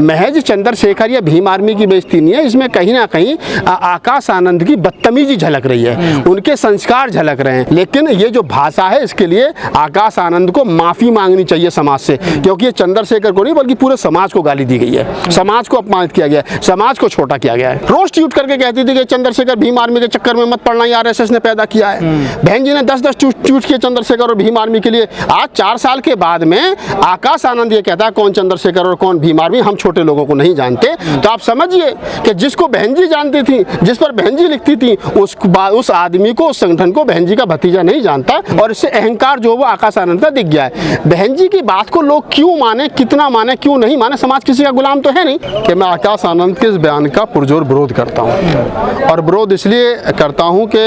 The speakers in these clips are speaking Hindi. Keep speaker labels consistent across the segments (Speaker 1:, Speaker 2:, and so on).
Speaker 1: महज चंद्रशेखर या भीम आर्मी की बेइज्जती नहीं है, इसमें कहीं ना कहीं आकाश आनंद की बदतमीजी झलक रही है, उनके संस्कार झलक रहे हैं। लेकिन ये जो भाषा है, इसके लिए आकाश आनंद को माफ़ी मांगनी चाहिए समाज से, क्योंकि ये चंद्रशेखर को नहीं बल्कि पूरे समाज को गाली दी गई है, समाज को अपमानित किया गया है, समाज को छोटा किया गया है। रोज ट्वीट करके कहती थी कि चंद्रशेखर भीम आर्मी के चक्कर में मत पड़ना, आरएसएस ने पैदा किया है। बहन जी ने 10-10 ट्वीट किए चंद्रशेखर और भीम आर्मी के लिए। आज 4 साल के बाद में आकाश आनंद ये कहता है कौन चंद्रशेखर और कौन भीम आर्मी, हम छोटे लोगों को नहीं जानते। तो आप समझिए कि जिसको बहन जी जानती थी, जिस पर बहन जी लिखती थी, उस आदमी को, उस संगठन को बहन जी का भतीजा नहीं जानता, और इससे अहंकार जो वो आकाश आनंद का दिख गया है। बहन जी की बात को लोग क्यों माने, कितना माने, क्यों नहीं माने, समाज किसी का गुलाम तो है नहीं। कि मैं आकाश आनंद के इस बयान का पुरजोर विरोध करता हूँ, और विरोध इसलिए करता हूँ कि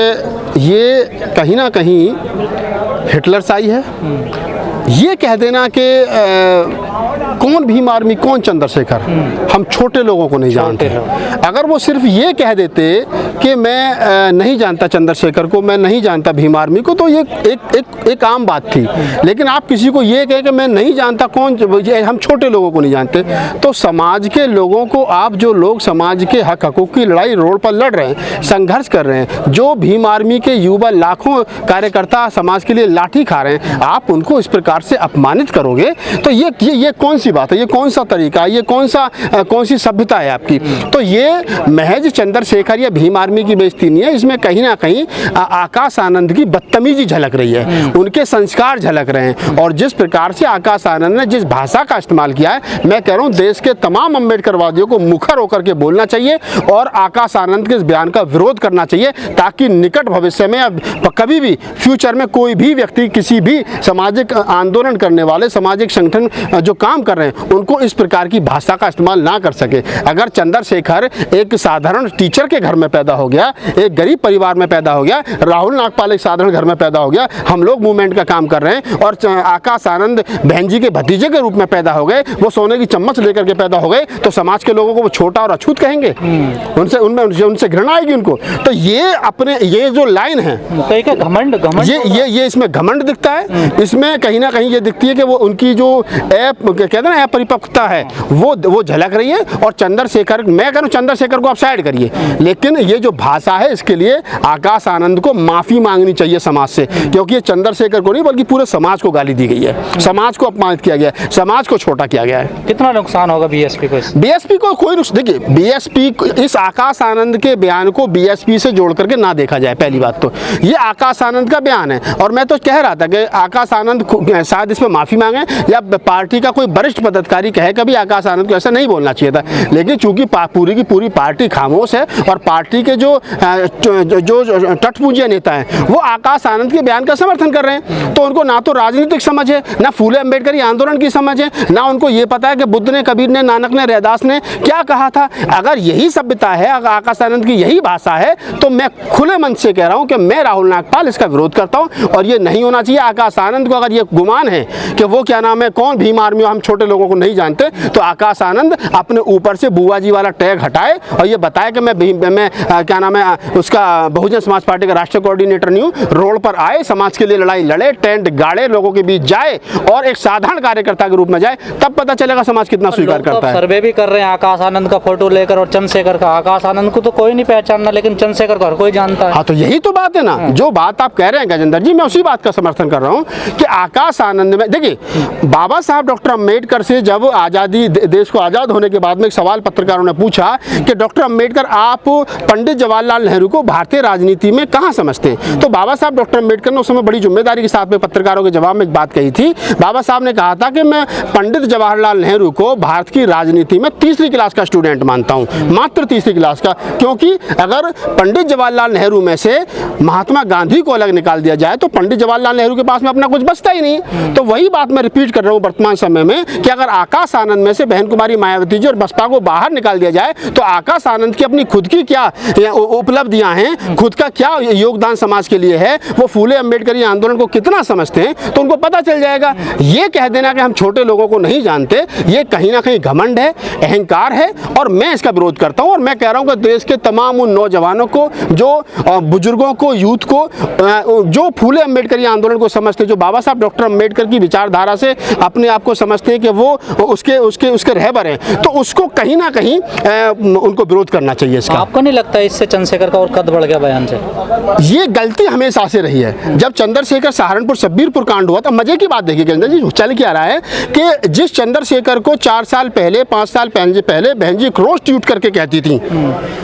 Speaker 1: ये कहीं ना कहीं हिटलरशाही है। ये कह देना कि कौन भीम आर्मी, कौन चंद्रशेखर, हम छोटे लोगों को नहीं जानते। अगर वो सिर्फ ये कह देते कि मैं नहीं जानता चंद्रशेखर को, मैं नहीं जानता भीम आर्मी को, तो ये एक आम बात थी। लेकिन आप किसी को ये कहे कि मैं नहीं जानता कौन, हम छोटे लोगों को नहीं जानते, तो समाज के लोगों को, आप जो लोग समाज के हक हकूक़ की लड़ाई रोड पर लड़ रहे हैं, संघर्ष कर रहे हैं, जो भीम आर्मी के युवा लाखों कार्यकर्ता समाज के लिए लाठी खा रहे हैं, आप उनको इस प्रकार से अपमानित करोगे तो ये कौन सी बात है, ये कौन सा तरीका है, ये कौन सी सभ्यता है आपकी। तो ये महज चंद्रशेखर या भीम आर्मी की बेइज्जती नहीं है, इसमें कहीं ना कहीं आकाश आनंद की बदतमीजी झलक रही है, उनके संस्कार झलक रहे हैं। और जिस प्रकार से आकाश आनंद ने जिस भाषा का इस्तेमाल किया है, मैं कह रहा हूँ देश के तमाम अम्बेडकरवादियों को मुखर होकर के बोलना चाहिए और आकाश आनंद के इस बयान का विरोध करना चाहिए, ताकि निकट भविष्य में कभी भी फ्यूचर में कोई भी व्यक्ति किसी भी सामाजिक आंदोलन करने वाले सामाजिक संगठन जो काम कर रहे हैं उनको इस प्रकार की भाषा का इस्तेमाल ना कर सके। अगर चंद्रशेखर एक साधारण टीचर के घर में पैदा हो गया, एक गरीब परिवार में पैदा हो गया, राहुल नागपाल एक साधारण घर में पैदा हो गया, हम लोग मूवमेंट का काम कर रहे हैं, और आकाश आनंद बहन जी के भतीजे के रूप में पैदा हो गए, वो सोने की चम्मच लेकर के पैदा हो गए, तो समाज के लोगों को वो छोटा और अछूत कहेंगे, उनसे घृणा आएगी उनको। तो ये जो लाइन है, घमंड ये इसमें घमंड दिखता है, इसमें कहीं ना कहीं ये दिखती है कि वो उनकी जो कहते हैं ना अपरिपक्वता है वो झलक रही है। और चंद्रशेखर, मैं कह रहा हूँ चंद्रशेखर को आप साइड करिए, लेकिन ये जो भाषा है इसके लिए आकाश आनंद को माफ़ी मांगनी चाहिए समाज से, क्योंकि ये चंद्रशेखर को नहीं बल्कि पूरे समाज को गाली दी गई है, समाज को अपमानित किया गया है, समाज को छोटा किया गया है।
Speaker 2: कितना नुकसान होगा बीएसपी को?
Speaker 1: बीएसपी को कोई देखिए, बीएसपी इस आकाश आनंद के बयान को बीएसपी से जोड़ करके ना देखा जाए। पहली बात तो ये आकाश आनंद का बयान है, और मैं तो कह रहा था कि आकाश आनंद शायद इसमें माफ़ी मांगे, या पार्टी का कोई वरिष्ठ पदाधिकारी कहे कभी आकाश आनंद को ऐसा नहीं बोलना चाहिए था। लेकिन चूंकि पूरी की पूरी पार्टी खामोश है, और पार्टी के जो टटपूंजिया नेता हैं वो आकाश आनंद के बयान का समर्थन कर रहे हैं, तो उनको ना तो राजनीतिक समझ है, ना फूले अम्बेडकरी आंदोलन की समझ है, ना उनको ये पता है कि बुद्ध ने, कबीर ने, नानक ने, रैदास ने क्या कहा था। अगर यही सभ्यता है, अगर आकाश आनंद की यही भाषा है, तो मैं खुले मन से कह रहा हूँ कि मैं राहुल नागपाल इसका विरोध करता हूँ, और ये नहीं होना चाहिए। आकाश आनंद को अगर ये गुमान है कि वो क्या नाम है, कौन भीम आर्मी, हम छोटे लोगों को नहीं जानते, तो आकाश आनंद अपने ऊपर से बुआ जी वाला टैग हटाए और ये बताए कि मैं क्या नाम है उसका बहुजन समाज पार्टी का राष्ट्रीय कोऑर्डिनेटर नहीं हूँ। रोड पर आए, समाज के लिए लड़ाई लड़े, टेंट गाड़े, लोगों के बीच जाए और एक साधारण कार्यकर्ता के रूप में जाए, तब पता चलेगा समाज कितना स्वीकार करता है।
Speaker 2: सर्वे भी कर रहे हैं आकाश आनंद का फोटो लेकर और चंद्रशेखर का। आकाश आनंद को तो कोई नहीं पहचानना, लेकिन चंद्रशेखर को हर कोई जानता है।
Speaker 1: हाँ, तो यही तो बात है ना, जो बात आप कह रहे हैं गजेंद्र जी, मैं उसी बात का समर्थन कर रहा हूँ कि आकाश आनंद में देखिए, बाबा साहब डॉक्टर अम्बेडकर से जब आज़ादी, देश को आज़ाद होने के बाद में एक सवाल पत्रकारों ने पूछा कि डॉक्टर अम्बेडकर आप पंडित जवाहरलाल नेहरू को भारतीय राजनीति में कहाँ समझते हैं, तो बाबा साहब डॉक्टर अम्बेडकर ने उस समय बड़ी जिम्मेदारी के साथ में पत्रकारों के जवाब में एक बात कही थी। बाबा साहब ने कहा था कि मैं पंडित जवाहरलाल नेहरू को भारत की राजनीति में तीसरी क्लास का स्टूडेंट मानता हूँ, मात्र तीसरी क्लास का, क्योंकि अगर पंडित जवाहरलाल नेहरू में से महात्मा गांधी को अलग निकाल दिया जाए तो पंडित जवाहरलाल नेहरू के पास में अपना कुछ बचता ही नहीं। तो वही बात मैं रिपीट कर रहा हूँ वर्तमान समय में कि अगर आकाश आनंद में से बहन कुमारी मायावती जी और बसपा को बाहर निकाल दिया जाए तो आकाश आनंद की अपनी खुद की क्या उपलब्धियां हैं, खुद का क्या योगदान समाज के लिए है, वो फूले अम्बेडकरी आंदोलन को कितना समझते हैं, तो उनको पता चल जाएगा। ये कह देना कि हम छोटे लोगों को नहीं जानते, ये कहीं ना कहीं घमंड है, अहंकार है, और मैं इसका विरोध करता हूं। और मैं कह रहा हूं कि देश के तमाम उन नौजवानों को, जो बुजुर्गों को, यूथ को, जो फूले अम्बेडकरी आंदोलन को समझते हैं, जो बाबा साहब डॉक्टर अम्बेडकर की विचारधारा से अपने आप को समझते हैं कि वो उसके रहबर हैं, तो उसको कहीं ना कहीं उनको विरोध करना चाहिए इसका।
Speaker 2: आपको नहीं लगता इससे चंद्रशेखर का और कद बढ़ गया बयान से?
Speaker 1: ये गलती हमेशा से रही है। जब चंद्रशेखर सहारनपुर शब्बीरपुर कांड हुआ, तो मजे की बात देखिए केंद्र जी, चल क्या रहा है कि जिस चंद्रशेखर को 4 साल पहले, 5 साल पहले बहन जी रोज ट्वीट करके कहती थी,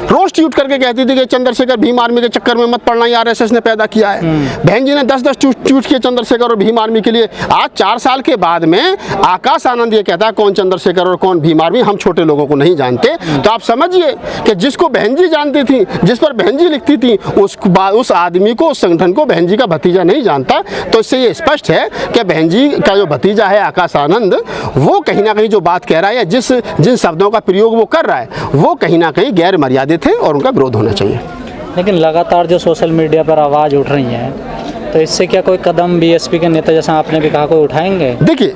Speaker 1: रोज ट्वीट करके कहती थी कि चंद्रशेखर भीम आर्मी के चक्कर में मत पड़ना, ये आरएसएस ने पैदा किया है। बहन जी ने 10-10 ट्वीट किए चंद्रशेखर और भीम आर्मी के लिए। आज 4 साल के बाद में आकाश आनंद ये कहता है कौन चंद्रशेखर और कौन भीम आर्मी, हम छोटे लोगों को नहीं जानते। तो आप समझिए कि जिसको बहन जी जानती थी, जिस पर बहन जी लिखती थी, उस आदमी को, उस संगठन को बहन जी का भतीजा नहीं जानता। तो इससे ये स्पष्ट है कि बहन जी का जो भतीजा है आकाश आनंद, वो कहीं ना कहीं जो बात कह रहा है, जिन शब्दों का प्रयोग वो कर रहा है, वो कहीं ना कहीं गैर मर्यादित है और उनका विरोध होना चाहिए।
Speaker 2: लेकिन लगातार जो सोशल मीडिया पर आवाज़ उठ रही है, तो इससे क्या कोई कदम बीएसपी के नेता, जैसा आपने भी कहा, कोई उठाएंगे?
Speaker 1: देखिए,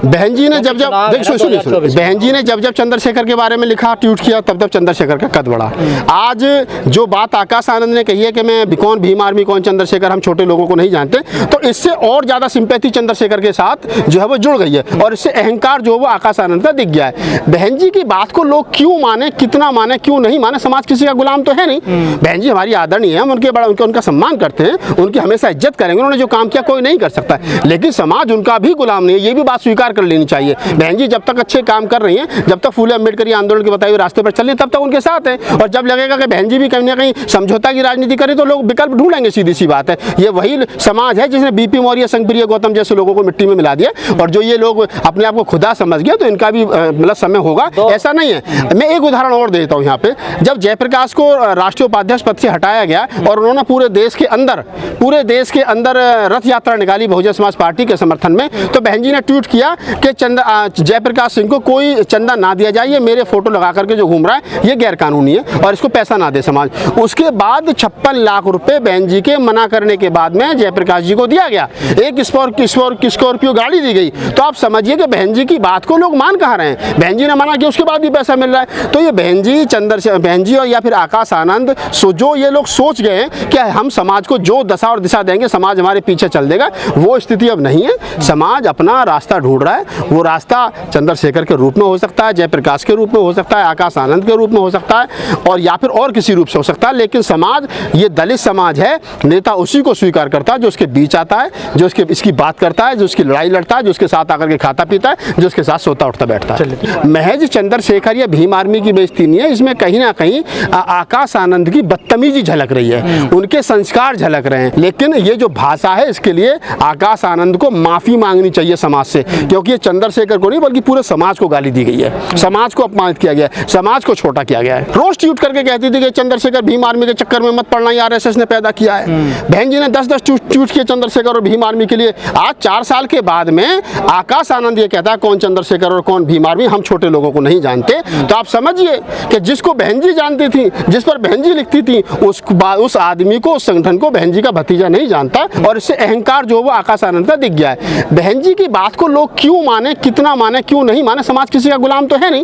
Speaker 1: बहन जी ने जब बहन जी ने जब चंद्रशेखर के बारे में लिखा, ट्वीट किया, तब चंद्रशेखर का कद बढ़ा। आज जो बात आकाश आनंद ने कही है कि मैं कौन भीम आर्मी, कौन चंद्रशेखर, हम छोटे लोगों को नहीं जानते, तो इससे और ज़्यादा सिंपैथी चंद्रशेखर के साथ जो है वो जुड़ गई है, और इससे अहंकार जो है वो आकाश आनंद का दिख गया है। बहन जी की बात को लोग क्यों माने, कितना माने, क्यों नहीं माने, समाज किसी का गुलाम तो है नहीं। बहन जी हमारी आदरणीय है, हम उनका सम्मान करते हैं, उनकी हमेशा इज्जत करेंगे। उन्होंने जो काम किया कोई नहीं कर सकता, लेकिन समाज उनका भी गुलाम नहीं है, ये भी बात स्वीकार कर लेनी चाहिए। बहन जी जब तक अच्छे काम कर रही हैं, जब तक फूले अम्बेडकरी आंदोलन के बताए हुए रास्ते पर चल रही, तब तक उनके साथ है। और जब लगेगा कि बहन जी भी कहीं ना कहीं समझौता की राजनीति करें, तो लोग विकल्प ढूंढेंगे। सीधी सी बात है, ये वही समाज है जिसने बीपी मौर्य, संगप्रिय गौतम जैसे लोगों को मिट्टी में मिला दिया, और जो ये लोग अपने आप को खुदा समझ गया, तो इनका भी मतलब समय होगा, ऐसा नहीं है। मैं एक उदाहरण और देता हूँ यहाँ पे। जब जयप्रकाश को राष्ट्रीय उपाध्यक्ष पद से हटाया गया और उन्होंने पूरे देश के अंदर रथ यात्रा निकाली बहुजन समाज पार्टी के समर्थन में, तो बहन जी ने ट्वीट किया कि जयप्रकाश सिंह को कोई चंदा ना दिया जाए, ये मेरे फोटो लगा करके जो घूम रहा है ये गैर कानूनी है, और इसको पैसा ना दे समाज। उसके बाद 56 लाख रुपए बहन जी के मना करने के बाद में जयप्रकाश जी को दिया गया, एक स्कॉर्पियो गाड़ी दी गई। तो आप समझिए कि बहन जी की बात को लोग मान कहाँ रहे हैं। बहन जी ने मना किया, उसके बाद भी पैसा मिल रहा है। तो ये बहन जी और या फिर आकाश आनंद, जो ये लोग सोच गए कि हम समाज को जो दशा और दिशा देंगे, समाज हमारे पीछे चल देगा, वो स्थिति अब नहीं है। समाज अपना रास्ता ढूंढ रहा है। वो रास्ता चंद्रशेखर के रूप में हो सकता है, जयप्रकाश के रूप में हो सकता है, आकाश आनंद के रूप में हो सकता है, और या फिर और किसी रूप से हो सकता है। लेकिन समाज, ये दलित समाज है, नेता उसी को स्वीकार करता है जो उसके बीच आता है, जो इसकी बात करता है, जो उसकी लड़ाई लड़ता है, जो उसके साथ आकर के खाता पीता है, जो उसके साथ सोता उठता बैठता है। महज चंद्रशेखर या भीम आर्मी की बेइज्जती नहीं है, इसमें कहीं ना कहीं आकाश आनंद की बदतमीजी झलक रही है, उनके संस्कार झलक रहे हैं। लेकिन ये जो भाषा है, इसके लिए आकाश आनंद को माफी मांगनी चाहिए समाज से, क्योंकि ये चंद्रशेखर को नहीं बल्कि पूरे समाज को गाली दी गई है, समाज को अपमानित किया गया है, समाज को छोटा किया गया है। रोज ट्वीट करके कहती थी कि चंद्रशेखर भीम आर्मी के चक्कर में मत पड़ना, ये आरएसएस ने पैदा किया है। बहन जी ने 10-10 ट्वीट किए चंद्रशेखर और भीम आर्मी के लिए। आज 4 साल के बाद में आकाश आनंद ये कहता है कौन चंद्रशेखर और कौन भीम आर्मी, हम छोटे लोगों को नहीं जानते। तो आप समझिए कि जिसको बहन जी जानती थी, जिस पर बहन जी लिखती थी, उस आदमी को, उस संगठन को बहन जी का भतीजा नहीं जानता, और इससे अहंकार जो वो आकाश आनंद का दिख गया है। बहन जी की बात को लोग क्यों माने, कितना माने, क्यों नहीं माने, समाज किसी का गुलाम तो है नहीं।